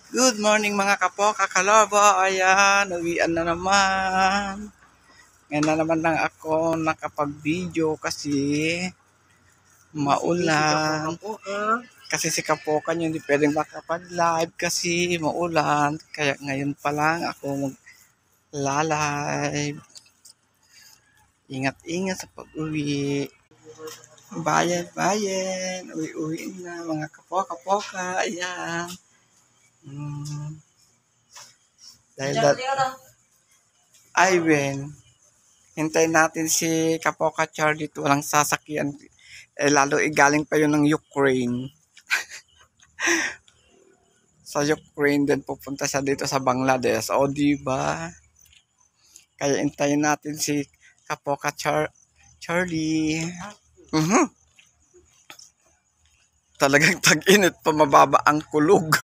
Good morning mga kapoka kalobo. Ayan, uwian na naman. Ngayon na naman lang ako nakapag-video kasi maulan. Kasi si Kapoka nyo hindi pwedeng makapag-live kasi maulan. Kaya ngayon pa lang ako mag-live. Ingat-ingat sa pag-uwi. Bayan. Uwi-uwi na mga kapoka. Ayan. Dahil Ivan, hintayin natin si Kapoka Charlie dito. Walang sasakyan. Lalo galing pa yun ng Ukraine. Sa Ukraine din pupunta siya dito sa Bangladesh. O diba? Kaya hintayin natin si Kapoka Charlie. Talagang tag-init pa, mababa ang kulog.